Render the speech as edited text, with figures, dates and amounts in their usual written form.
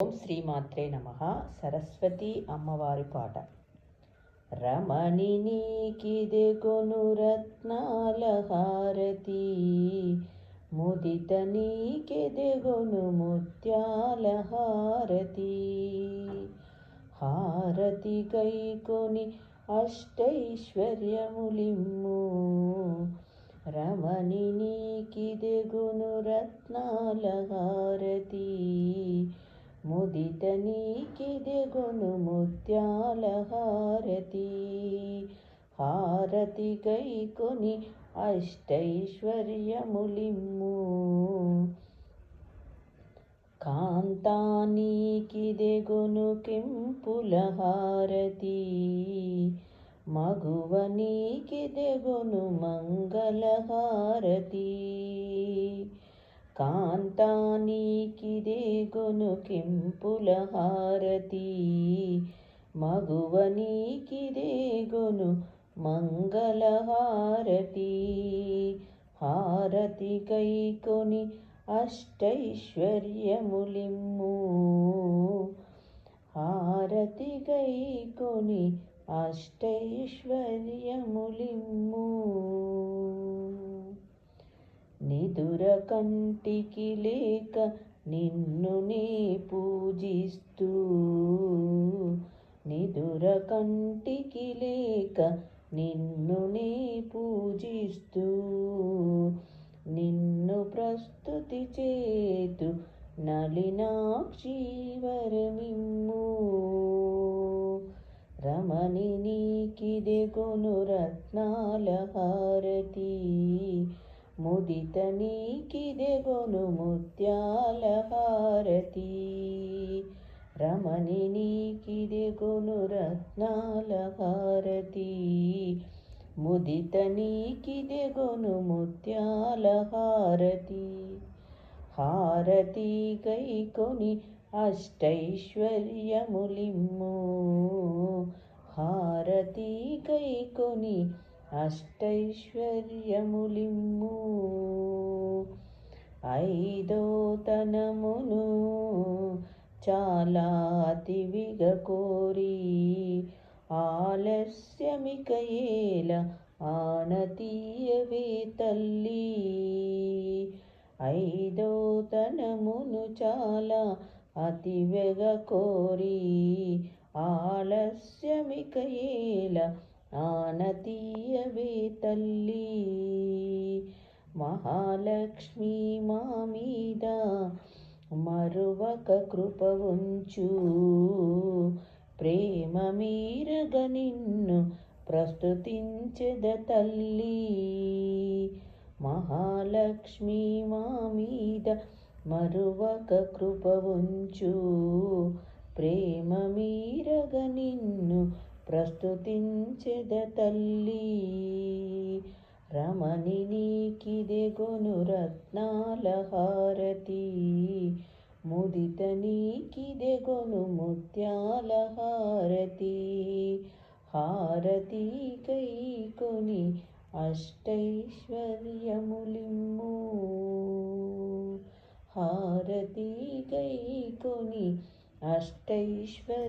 ఓం శ్రీమాత్రే నమః. సరస్వతి అమ్మవారి పాట. రమణి నీకిదెగొను రత్నాల హారతి, ముదిత నీకెదెగొను ముత్యాల హారతి. హారతి కైకొని అష్టైశ్వర్యములిమ్ము, రమణి నీకిదెగొను రత్నాల హారతి, ముదిత నీకిదెగొను ముత్యాల హారతి. హారతి కైకొని అష్టైశ్వర్యములిమ్ము, కాంతా నీకిదెగొను కెంపుల హారతి, మగువ నీకిదెగొను మంగళ హారతి. కాంతా నీకిదెగొను కెంపుల హారతి, మగువ నీకిదెగొను మంగళ హారతి. హారతి కైకొని అష్టైశ్వర్యములిమ్ము, హారతి కైకొని అష్టైశ్వర్యములిమ్ము. నిదుర కంటికి లేక నిన్ను నే పూజిస్తూ, నిదుర కంటికి లేక నిన్ను నే పూజిస్తూ, నిన్ను ప్రస్తుతి చేతు నళినాక్షి వరమిమ్ము. రమణి నీకిదెగొను రత్నాల హారతి, ముదిత నీకిదెగొను ముత్యాల హారతి. రమణి నీకిదెగొను రత్నాల హారతి, ముదిత నీకిదెగొను ముత్యాల హారతి. హారతి కైకొని అష్టైశ్వర్యములిమ్ము, హారతి కైకొని అష్టైశ్వర్యములిమ్ము. ఐదో తనమును చాలా అతివిగా కోరి, ఆలస్యమిక ఏల ఆనతీయవే తల్లి. ఐదో తనమును చాలా అతివిగా కోరి, ఆలస్యమిక ఏల ఆనతీయవే తల్లి. మహాలక్ష్మి మా మీద మరువక కృప ఉంచు, ప్రేమ మీరగ నిన్ను ప్రస్తుతించెద తల్లి. మహాలక్ష్మి మా మీద మరువక కృప ఉంచు, ప్రేమ మీరగ నిన్ను ప్రస్తుతించెద తల్లి. రమణి నీకిదెగొను రత్నాల హారతి, ముదిత నీకిదెగొను ముత్యాల హారతి. హారతి కైకొని అష్టైశ్వర్యములిమ్ము, హారతి కైకొని అష్టైశ్వర్యములిమ్ము.